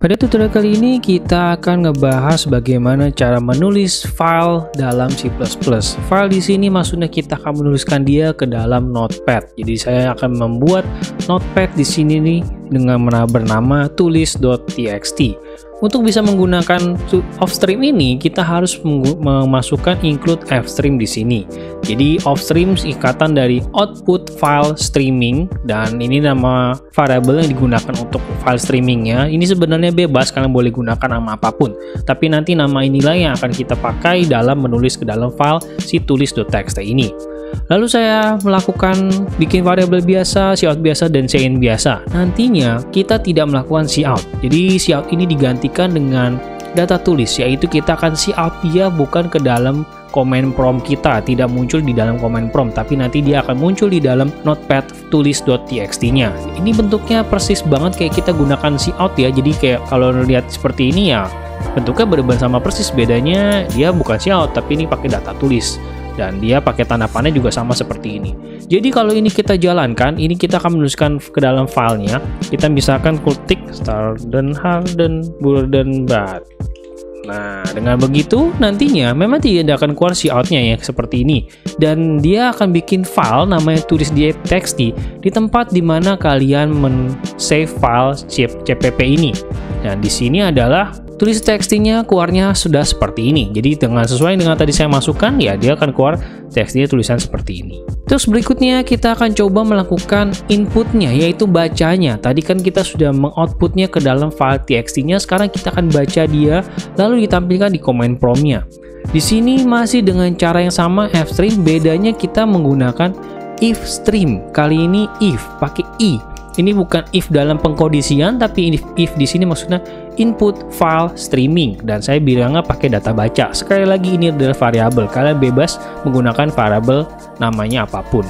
Pada tutorial kali ini kita akan ngebahas bagaimana cara menulis file dalam C++. File di sini maksudnya kita akan menuliskan dia ke dalam Notepad. Jadi saya akan membuat Notepad di sini nih dengan bernama tulis.txt. Untuk bisa menggunakan offstream ini, kita harus memasukkan include fstream di sini. Jadi offstream ikatan dari output file streaming, dan ini nama variabel yang digunakan untuk file streamingnya. Ini sebenarnya bebas, kalian boleh gunakan nama apapun. Tapi nanti nama inilah yang akan kita pakai dalam menulis ke dalam file si tulis.txt ini. Lalu saya melakukan bikin variabel biasa, cout biasa, dan cin biasa. Nantinya kita tidak melakukan cout. Jadi cout ini digantikan dengan data tulis, yaitu kita akan cout dia bukan ke dalam command prompt kita, tidak muncul di dalam command prompt, tapi nanti dia akan muncul di dalam notepad tulis.txt-nya. Ini bentuknya persis banget kayak kita gunakan cout ya. Jadi kayak kalau lihat seperti ini ya, bentuknya benar-benar sama persis, bedanya dia bukan cout tapi ini pakai data tulis. Dan dia pakai tanda panah juga sama seperti ini. Jadi kalau ini kita jalankan, ini kita akan menuliskan ke dalam filenya. Kita misalkan ketik Starden Harden Burden Bad. Nah, dengan begitu nantinya memang tidak akan keluar cout-nya ya seperti ini. Dan dia akan bikin file namanya tulis.txt di tempat dimana kalian men-save file cpp ini. Dan di sini adalah tulis tekstingnya keluarnya sudah seperti ini. Jadi sesuai dengan tadi saya masukkan, ya dia akan keluar tekstingnya tulisan seperti ini. Terus berikutnya kita akan coba melakukan inputnya, yaitu bacanya. Tadi kan kita sudah mengoutputnya ke dalam file txt-nya, sekarang kita akan baca dia, lalu ditampilkan di command prompt-nya. Di sini masih dengan cara yang sama fstream, bedanya kita menggunakan if stream. Kali ini if pakai i. Ini bukan if dalam pengkondisian, tapi if di sini maksudnya input file streaming, dan saya bilangnya pakai data baca. Sekali lagi ini adalah variabel, kalian bebas menggunakan variabel namanya apapun.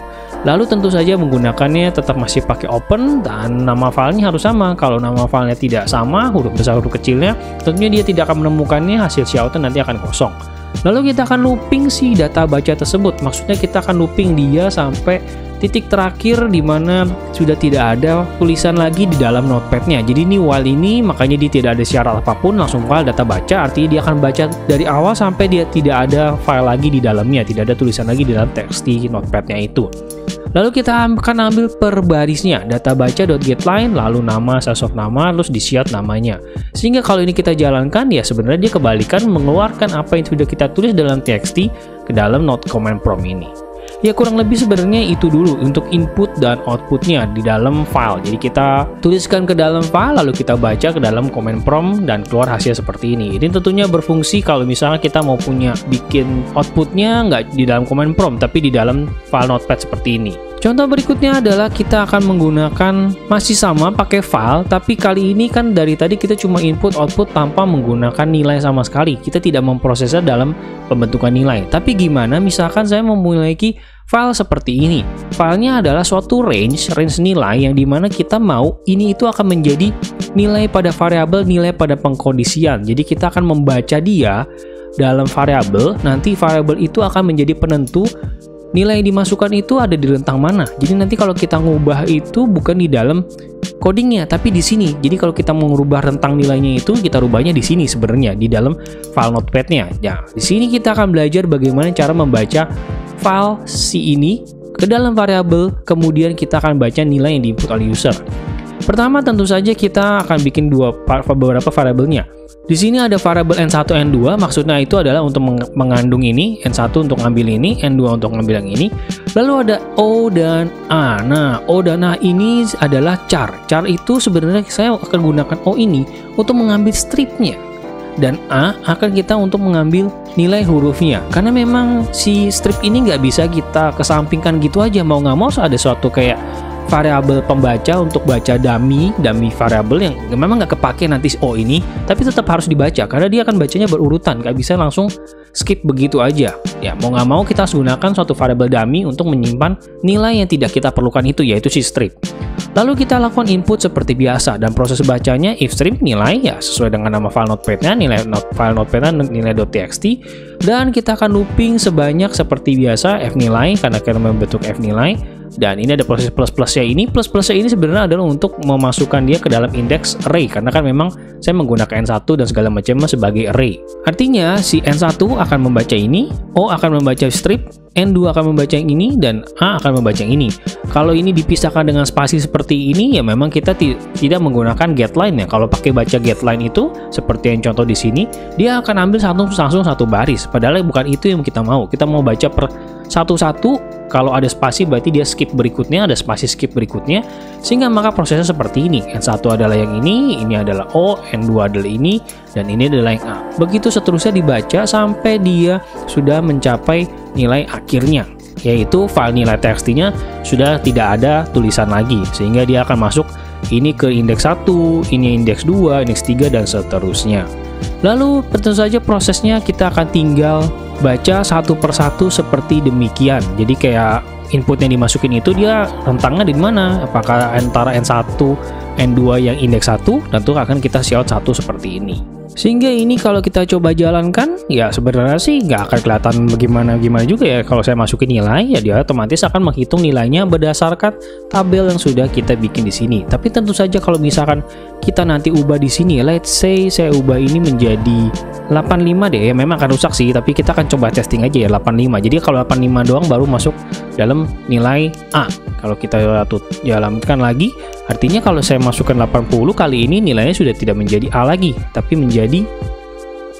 Lalu tentu saja menggunakannya tetap masih pakai open, dan nama filenya harus sama. Kalau nama filenya tidak sama, huruf besar huruf kecilnya, tentunya dia tidak akan menemukannya, hasil cout-nya nanti akan kosong. Lalu kita akan looping si data baca tersebut, maksudnya kita akan looping dia sampai titik terakhir di mana sudah tidak ada tulisan lagi di dalam notepad-nya. Jadi ini while ini, makanya dia tidak ada syarat apapun, langsung file data baca, artinya dia akan baca dari awal sampai dia tidak ada file lagi di dalamnya, tidak ada tulisan lagi di dalam teks di notepad-nya itu. Lalu kita akan ambil per barisnya, data baca.getLine, lalu nama, size of nama, terus di-shout namanya. Sehingga kalau ini kita jalankan, ya sebenarnya dia kebalikan mengeluarkan apa yang sudah kita tulis dalam txt ke dalam not command prompt ini. Ya kurang lebih sebenarnya itu dulu untuk input dan outputnya di dalam file. Jadi kita tuliskan ke dalam file, lalu kita baca ke dalam command prompt dan keluar hasil seperti ini. Ini tentunya berfungsi kalau misalnya kita mau punya bikin outputnya nggak di dalam command prompt, tapi di dalam file notepad seperti ini. Contoh berikutnya adalah kita akan menggunakan masih sama pakai file, tapi kali ini kan dari tadi kita cuma input output tanpa menggunakan nilai sama sekali. Kita tidak memprosesnya dalam pembentukan nilai. Tapi gimana misalkan saya memiliki file seperti ini. Filenya adalah suatu range nilai yang dimana kita mau ini itu akan menjadi nilai pada variabel, nilai pada pengkondisian. Jadi kita akan membaca dia dalam variabel, nanti variabel itu akan menjadi penentu nilai yang dimasukkan itu ada di rentang mana. Jadi nanti kalau kita ngubah itu bukan di dalam codingnya, tapi di sini. Jadi kalau kita mau merubah rentang nilainya itu, kita rubahnya di sini sebenarnya di dalam file notepad-nya. Ya, di sini kita akan belajar bagaimana cara membaca file si ini ke dalam variabel, kemudian kita akan baca nilai yang diinput oleh user. Pertama tentu saja kita akan bikin beberapa variabelnya. Di sini ada variabel N1, N2, maksudnya itu adalah untuk mengandung ini, N1 untuk ngambil ini, N2 untuk ngambil yang ini. Lalu ada O dan A. Nah, O dan A ini adalah char. Char itu sebenarnya saya akan gunakan O ini untuk mengambil stripnya. Dan A akan kita untuk mengambil nilai hurufnya. Karena memang si strip ini nggak bisa kita kesampingkan gitu aja. Mau nggak mau ada suatu kayak variabel pembaca untuk baca dummy variabel yang memang nggak kepake nanti O ini, tapi tetap harus dibaca karena dia akan bacanya berurutan, nggak bisa langsung skip begitu aja. Ya mau nggak mau kita harus gunakan suatu variabel dummy untuk menyimpan nilai yang tidak kita perlukan itu, yaitu si strip. Lalu kita lakukan input seperti biasa, dan proses bacanya if strip nilai ya sesuai dengan nama file notepad-nya, file notepad-nya nilai.txt, dan kita akan looping sebanyak seperti biasa f nilai karena kita membentuk f nilai. Dan ini ada proses plus-plusnya ini. Plus-plusnya ini sebenarnya adalah untuk memasukkan dia ke dalam indeks array, karena kan memang saya menggunakan N1 dan segala macamnya sebagai array. Artinya si N1 akan membaca ini, O akan membaca strip, N2 akan membaca yang ini, dan A akan membaca yang ini. Kalau ini dipisahkan dengan spasi seperti ini, ya memang kita tidak menggunakan getLine ya. Kalau pakai baca getLine itu, seperti yang contoh di sini, dia akan ambil langsung satu baris. Padahal bukan itu yang kita mau. Kita mau baca per satu-satu. Kalau ada spasi berarti dia skip berikutnya, ada spasi skip berikutnya, sehingga maka prosesnya seperti ini. N1 adalah yang ini adalah O, N2 adalah ini, dan ini adalah yang A. Begitu seterusnya dibaca sampai dia sudah mencapai nilai akhirnya, yaitu file nilai txt-nya sudah tidak ada tulisan lagi, sehingga dia akan masuk ini ke indeks 1, ini indeks 2, indeks 3, dan seterusnya. Lalu tentu saja prosesnya kita akan tinggal baca satu persatu seperti demikian. Jadi kayak input yang dimasukin itu dia rentangnya di mana? Apakah antara N1, N2 yang indeks 1, tentu akan kita shout 1 seperti ini. Sehingga ini kalau kita coba jalankan, ya sebenarnya sih nggak akan kelihatan bagaimana juga ya. Kalau saya masukin nilai, ya dia otomatis akan menghitung nilainya berdasarkan tabel yang sudah kita bikin di sini. Tapi tentu saja kalau misalkan kita nanti ubah di sini, let's say saya ubah ini menjadi 85 deh, ya memang akan rusak sih, tapi kita akan coba testing aja ya 85. Jadi kalau 85 doang baru masuk dalam nilai A. Kalau kita jalankan lagi, artinya kalau saya masukkan 80 kali ini nilainya sudah tidak menjadi A lagi, tapi menjadi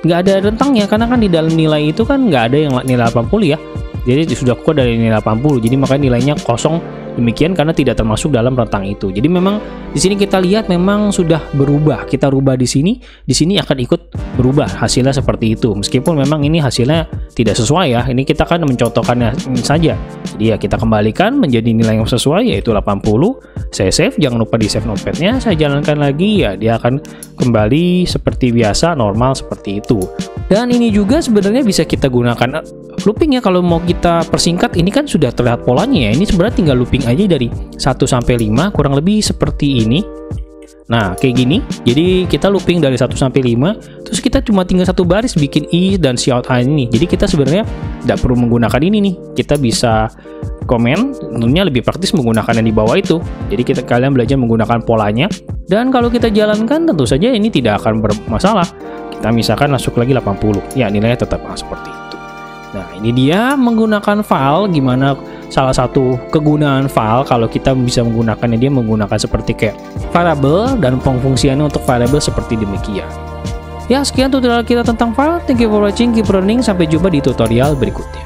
nggak ada rentangnya, karena kan di dalam nilai itu kan nggak ada yang nilai 80 ya. Jadi sudah keluar dari nilai 80, jadi makanya nilainya kosong demikian karena tidak termasuk dalam rentang itu. Jadi memang di sini kita lihat memang sudah berubah. Kita rubah di sini akan ikut berubah hasilnya seperti itu. Meskipun memang ini hasilnya tidak sesuai ya. Ini kita kan mencontohkannya saja. Jadi ya kita kembalikan menjadi nilai yang sesuai yaitu 80. Saya save, jangan lupa di save notepad-nya. Saya jalankan lagi ya dia akan kembali seperti biasa normal seperti itu. Dan ini juga sebenarnya bisa kita gunakan looping ya. Kalau mau kita persingkat ini kan sudah terlihat polanya ya. Ini sebenarnya tinggal looping aja dari 1 sampai 5 kurang lebih seperti ini. Nah kayak gini, jadi kita looping dari 1 sampai 5, terus kita cuma tinggal satu baris bikin I dan shout A ini. Jadi kita sebenarnya tidak perlu menggunakan ini nih, kita bisa komen, tentunya lebih praktis menggunakan yang di bawah itu. Jadi kalian belajar menggunakan polanya, dan kalau kita jalankan tentu saja ini tidak akan bermasalah. Kita misalkan masuk lagi 80, ya nilainya tetap seperti itu. Nah ini dia menggunakan file, gimana salah satu kegunaan file kalau kita bisa menggunakannya, dia menggunakan seperti kayak variable dan pengfungsiannya untuk variable seperti demikian. Ya sekian tutorial kita tentang file. Thank you for watching, keep learning, sampai jumpa di tutorial berikutnya.